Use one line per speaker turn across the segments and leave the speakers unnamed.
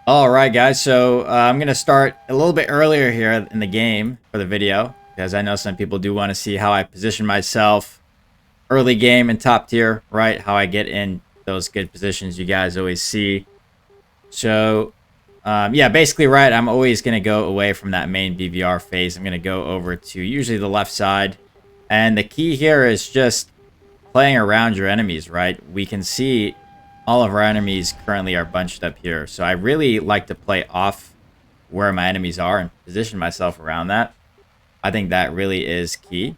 All right, guys. So I'm gonna start a little bit earlier here in the game for the video because I know some people do want to see how I position myself early game and top tier, right? How I get in those good positions you guys always see. So yeah, basically, right. I'm always gonna go away from that main BVR phase. I'm gonna go over to usually the left side, and the key here is just playing around your enemies, right? We can see all of our enemies currently are bunched up here. So I really like to play off where my enemies are and position myself around that. I think that really is key,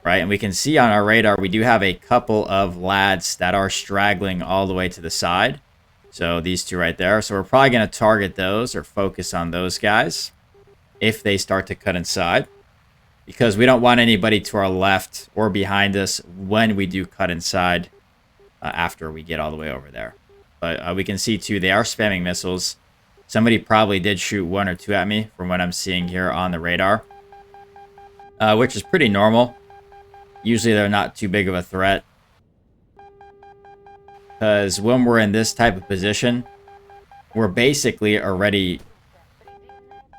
right? And we can see on our radar, we do have a couple of lads that are straggling all the way to the side. So these two right there. So we're probably going to target those or focus on those guys if they start to cut inside, because we don't want anybody to our left or behind us when we do cut inside after we get all the way over there. But we can see, too, they are spamming missiles. Somebody probably did shoot one or two at me from what I'm seeing here on the radar, which is pretty normal. Usually they're not too big of a threat, because when we're in this type of position, we're basically already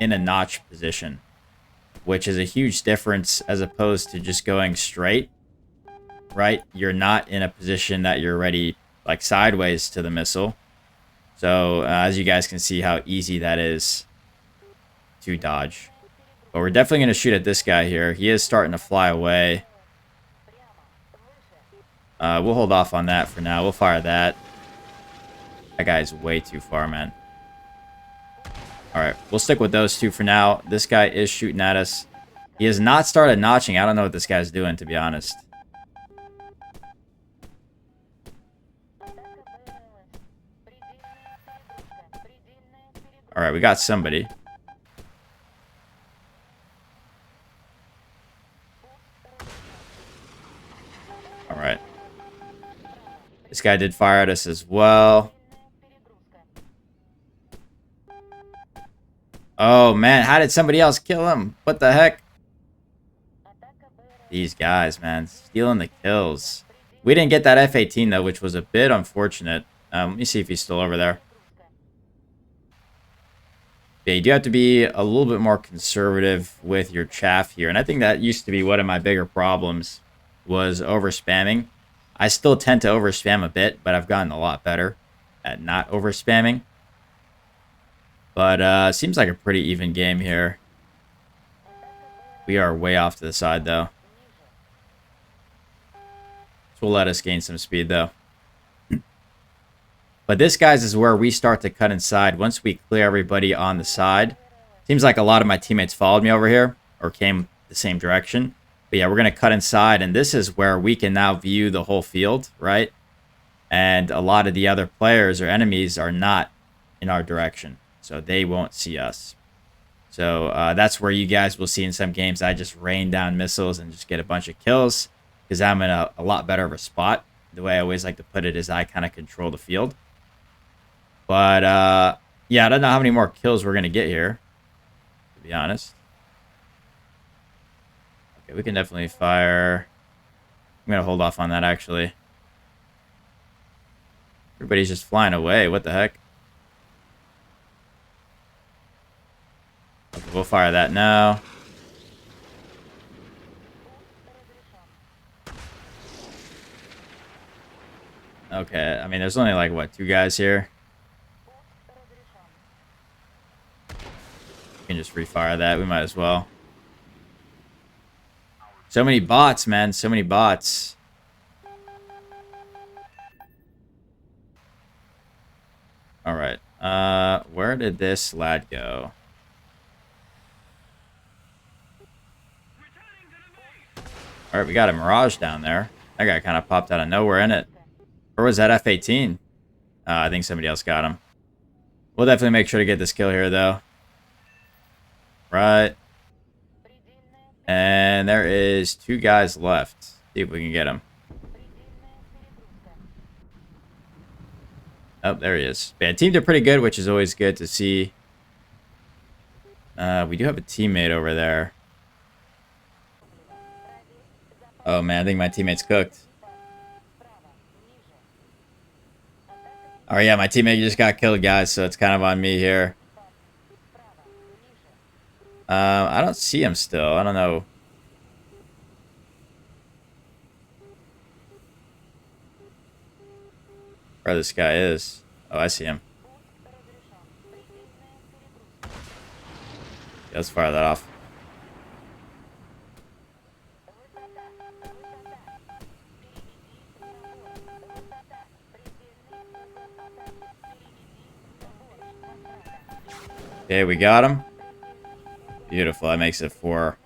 in a notch position, which is a huge difference as opposed to just going straight, right? You're not in a position that you're already like sideways to the missile. So as you guys can see how easy that is to dodge. But we're definitely going to shoot at this guy here. He is starting to fly away. We'll hold off on that for now. We'll fire that. That guy's way too far, man. Alright, we'll stick with those two for now. This guy is shooting at us. He has not started notching. I don't know what this guy's doing, to be honest. Alright, we got somebody. Alright. This guy did fire at us as well. Oh, man. How did somebody else kill him? What the heck? These guys, man. Stealing the kills. We didn't get that F-18, though, which was a bit unfortunate. Let me see if he's still over there. Yeah, you do have to be a little bit more conservative with your chaff here. And I think that used to be one of my bigger problems, was over spamming. I still tend to over spam a bit, but I've gotten a lot better at not over spamming. But seems like a pretty even game here. We are way off to the side, though. This will let us gain some speed, though. But this, guys, is where we start to cut inside. Once we clear everybody on the side. Seems like a lot of my teammates followed me over here, or came the same direction. But yeah, we're going to cut inside, and this is where we can now view the whole field, right? And a lot of the other players or enemies are not in our direction, so they won't see us. So that's where you guys will see in some games I just rain down missiles and just get a bunch of kills, because I'm in a lot better of a spot. The way I always like to put it is I kind of control the field. But yeah, I don't know how many more kills we're going to get here, to be honest. Okay, we can definitely fire. I'm going to hold off on that, actually. Everybody's just flying away. What the heck? Okay, we'll fire that now. Okay, I mean, there's only like, what, two guys here? We can just refire that. We might as well. So many bots, man. So many bots. Alright. Where did this lad go? Alright, we got a Mirage down there. That guy kind of popped out of nowhere, in it. Or was that F-18? I think somebody else got him. We'll definitely make sure to get this kill here, though. Right. And there is two guys left. See if we can get them. Oh, there he is. Yeah, teams are pretty good, which is always good to see. We do have a teammate over there. Oh, man, I think my teammate's cooked. Oh yeah, my teammate just got killed, guys, so it's kind of on me here. I don't see him still. I don't know. Where this guy is. Oh, I see him. Yeah, let's fire that off. Okay, we got him. Beautiful. That makes it 4.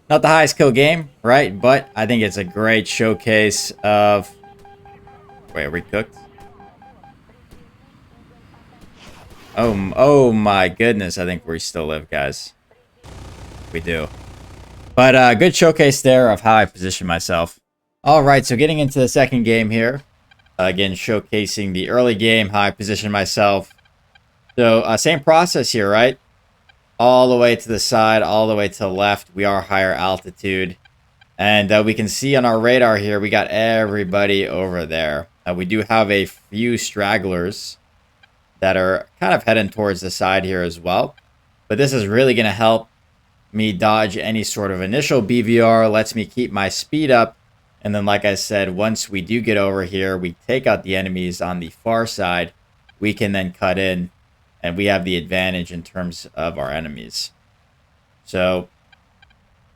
Not the highest kill game, right? But I think it's a great showcase of... Wait, are we cooked? Oh my goodness. I think we still live, guys. We do. But good showcase there of how I position myself. All right, so getting into the second game here. Again, showcasing the early game, how I position myself. So, same process here, right? All the way to the side, all the way to the left. We are higher altitude. And we can see on our radar here, we got everybody over there. We do have a few stragglers that are kind of heading towards the side here as well. But this is really going to help me dodge any sort of initial BVR, lets me keep my speed up. And then, like I said, once we do get over here, we take out the enemies on the far side. We can then cut in, and we have the advantage in terms of our enemies. So,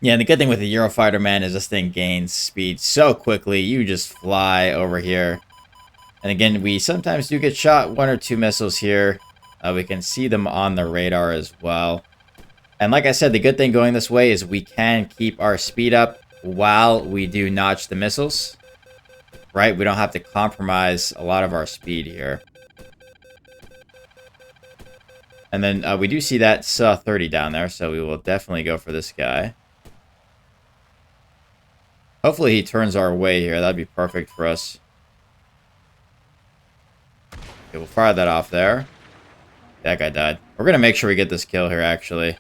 yeah, and the good thing with the Eurofighter, man, is this thing gains speed so quickly. You just fly over here. And again, we sometimes do get shot 1 or 2 missiles here. We can see them on the radar as well. And like I said, the good thing going this way is we can keep our speed up while we do notch the missiles. Right? We don't have to compromise a lot of our speed here. And then we do see that Su-30 down there, so we will definitely go for this guy. Hopefully he turns our way here. That'd be perfect for us. Okay, we'll fire that off there. That guy died. We're going to make sure we get this kill here, actually.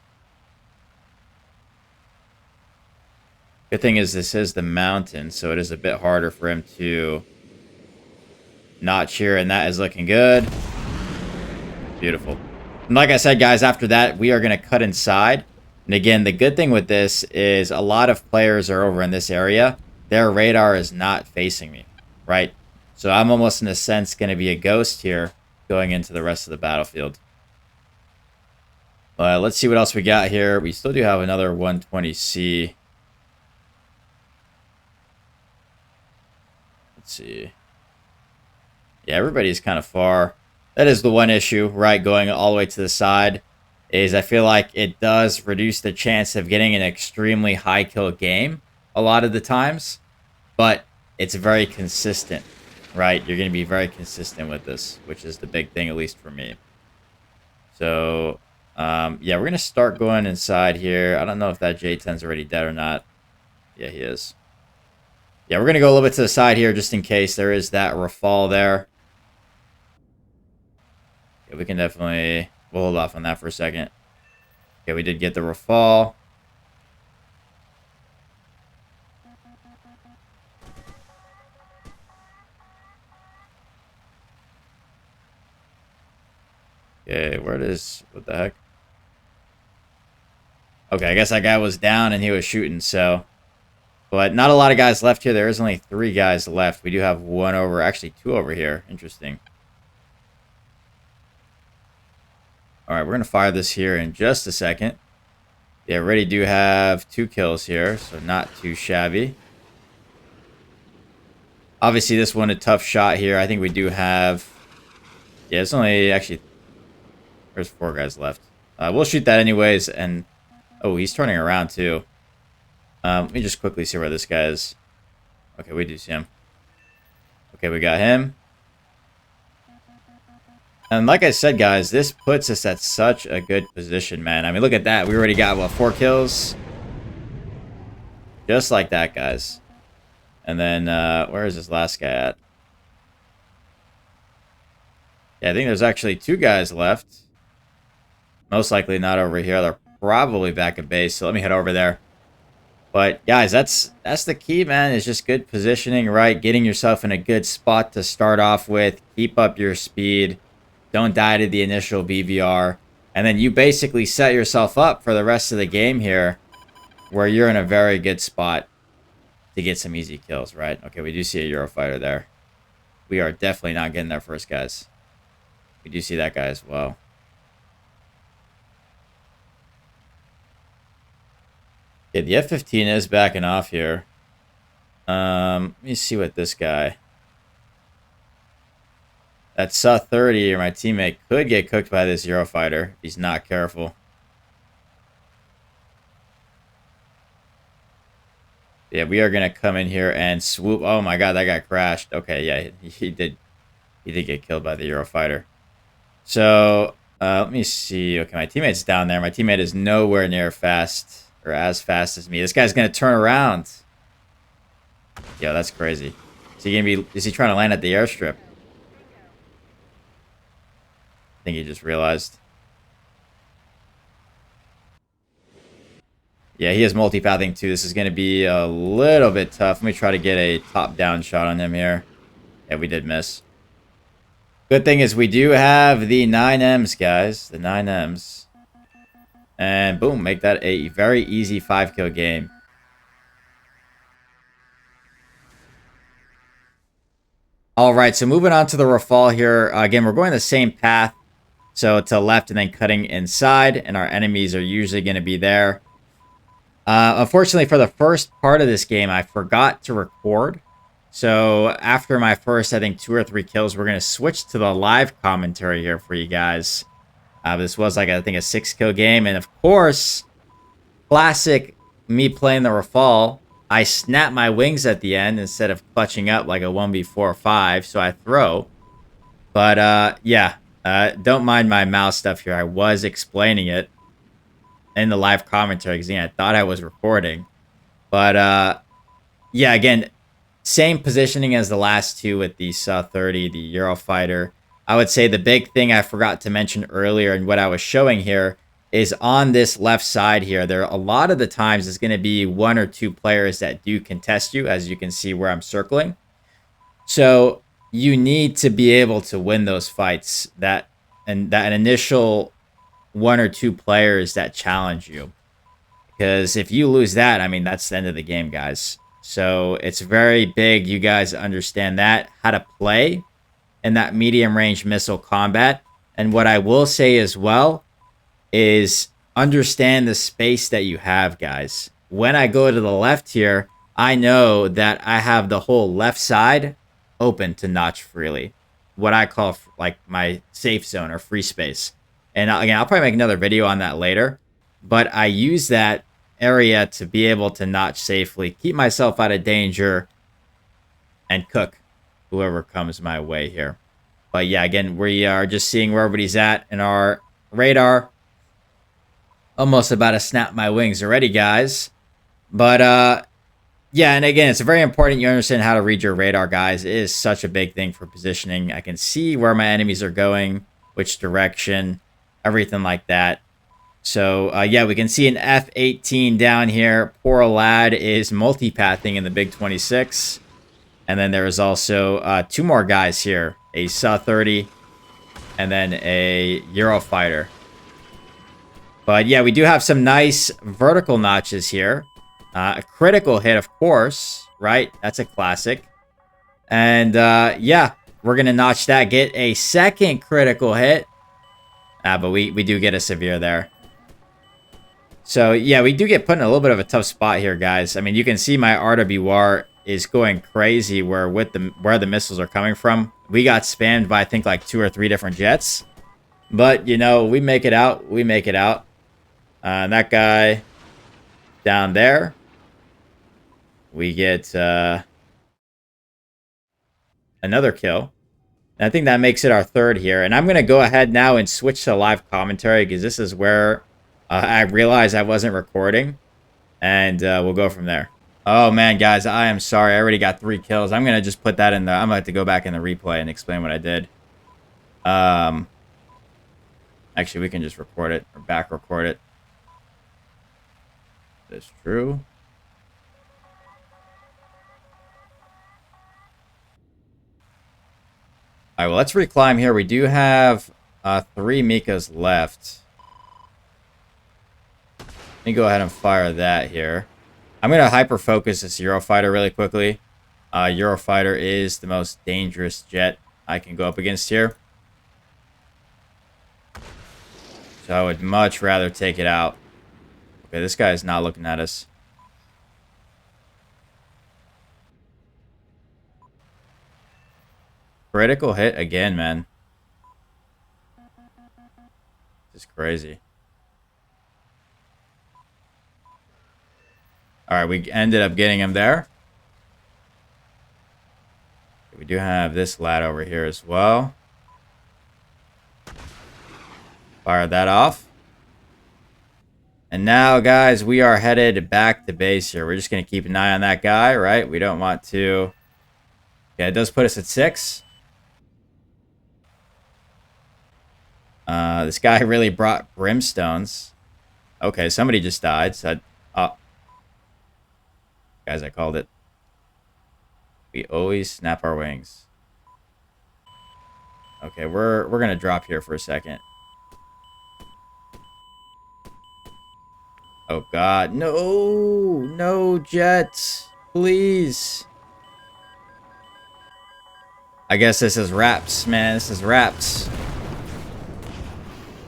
Good thing is this is the mountain, so it is a bit harder for him to notch here, and that is looking good. Beautiful. And like I said, guys, after that, we are going to cut inside. And again, the good thing with this is a lot of players are over in this area. Their radar is not facing me, right? So I'm almost, in a sense, going to be a ghost here going into the rest of the battlefield. Let's see what else we got here. We still do have another 120C. Let's see. Yeah, everybody's kind of far. That is the one issue, right? Going all the way to the side is I feel like it does reduce the chance of getting an extremely high kill game a lot of the times. But it's very consistent, right? You're going to be very consistent with this, which is the big thing, at least for me. So, yeah, we're going to start going inside here. I don't know if that J-10's already dead or not. Yeah, he is. Yeah, we're going to go a little bit to the side here just in case there is that Rafale there. Yeah, we can definitely... We'll hold off on that for a second. Okay, we did get the Rafale. Okay, where it is? What the heck? Okay, I guess that guy was down and he was shooting, so... But not a lot of guys left here. There is only 3 guys left. We do have 1 over... Actually, 2 over here. Interesting. Alright, we're going to fire this here in just a second. Yeah, already do have 2 kills here, so not too shabby. Obviously, this one a tough shot here. I think we do have... Yeah, it's only actually... There's 4 guys left. We'll shoot that anyways, and... Oh, he's turning around too. Let me just quickly see where this guy is. Okay, we do see him. Okay, we got him. And like I said, guys, this puts us at such a good position, man. I mean, look at that. We already got, what, 4 kills? Just like that, guys. And then, where is this last guy at? Yeah, I think there's actually 2 guys left. Most likely not over here. They're probably back at base, so let me head over there. But guys, that's the key, man. It's just good positioning, right? Getting yourself in a good spot to start off with. Keep up your speed. Don't die to the initial BVR. And then you basically set yourself up for the rest of the game here where you're in a very good spot to get some easy kills, right? Okay, we do see a Eurofighter there. We are definitely not getting there first, guys. We do see that guy as well. Yeah, the F-15 is backing off here. Let me see what this guy... That Su-30 or my teammate could get cooked by this Eurofighter if he's not careful. Yeah, we are going to come in here and swoop. Oh my god, that guy crashed. Okay, yeah, he did get killed by the Eurofighter. So, let me see. Okay, my teammate's down there. My teammate is nowhere near fast or as fast as me. This guy's going to turn around. Yo, that's crazy. Is he trying to land at the airstrip? I think he just realized. Yeah, he is multipathing too. This is going to be a little bit tough. Let me try to get a top-down shot on him here. Yeah, we did miss. Good thing is we do have the 9Ms, guys. The 9Ms. And boom, make that a very easy 5-kill game. All right, so moving on to the Rafale here. Again, we're going the same path. So to the left and then cutting inside. And our enemies are usually going to be there. Unfortunately, for the first part of this game, I forgot to record. So after my first, I think, 2 or 3 kills, we're going to switch to the live commentary here for you guys. This was like, I think, a 6-kill game. And of course, classic me playing the Rafale, I snap my wings at the end instead of clutching up like a 1v4-5. So I throw. But yeah, don't mind my mouse stuff here. I was explaining it in the live commentary because I thought I was recording. But yeah, again, same positioning as the last two with the Su-30, the Eurofighter. I would say the big thing I forgot to mention earlier and what I was showing here is on this left side here, there a lot of the times is going to be 1 or 2 players that do contest you, as you can see where I'm circling. So you need to be able to win those fights, that initial 1 or 2 players that challenge you. Because if you lose that, I mean, that's the end of the game, guys. So it's very big you guys understand that, how to play in that medium range missile combat. And what I will say as well is understand the space that you have, guys. When I go to the left here, I know that I have the whole left side open to notch freely. What I call like my safe zone or free space. And again, I'll probably make another video on that later. But I use that area to be able to notch safely, keep myself out of danger, and cook whoever comes my way here. But yeah, again, we are just seeing where everybody's at in our radar. Almost about to snap my wings already, guys. But yeah, and again, it's very important you understand how to read your radar, guys. It is such a big thing for positioning. I can see where my enemies are going, which direction, everything like that. So, yeah, we can see an F-18 down here. Poor lad is multipathing in the Big 26. And then there is also 2 more guys here. A Su-30 and then a Eurofighter. But, yeah, we do have some nice vertical notches here. A critical hit, of course, right? That's a classic. And, yeah, we're going to notch that. Get a second critical hit. But we do get a severe there. So, yeah, we do get put in a little bit of a tough spot here, guys. I mean, you can see my RWR is going crazy where the missiles are coming from. We got spammed by, I think, like 2 or 3 different jets. But, you know, we make it out. We make it out. That guy down there, we get another kill. And I think that makes it our 3rd here. And I'm going to go ahead now and switch to live commentary because this is where I realized I wasn't recording. And we'll go from there. Oh, man, guys, I am sorry. I already got 3 kills. I'm going to just put that in the... I'm going to have to go back in the replay and explain what I did. Actually, we can just record it or back record it. That's true. All right, well, let's reclimb here. We do have 3 Mikas left. Let me go ahead and fire that here. I'm going to hyper-focus this Eurofighter really quickly. Eurofighter is the most dangerous jet I can go up against here. So I would much rather take it out. Okay, this guy is not looking at us. Critical hit again, man. This is crazy. Alright, we ended up getting him there. We do have this lad over here as well. Fire that off. And now, guys, we are headed back to base here. We're just going to keep an eye on that guy, right? We don't want to... Yeah, it does put us at 6. This guy really brought brimstones. Okay, somebody just died. So guys, I called it. We always snap our wings. Okay, we're gonna drop here for a second. Oh God, no, no jets, please. I guess this is wraps, man. This is wraps.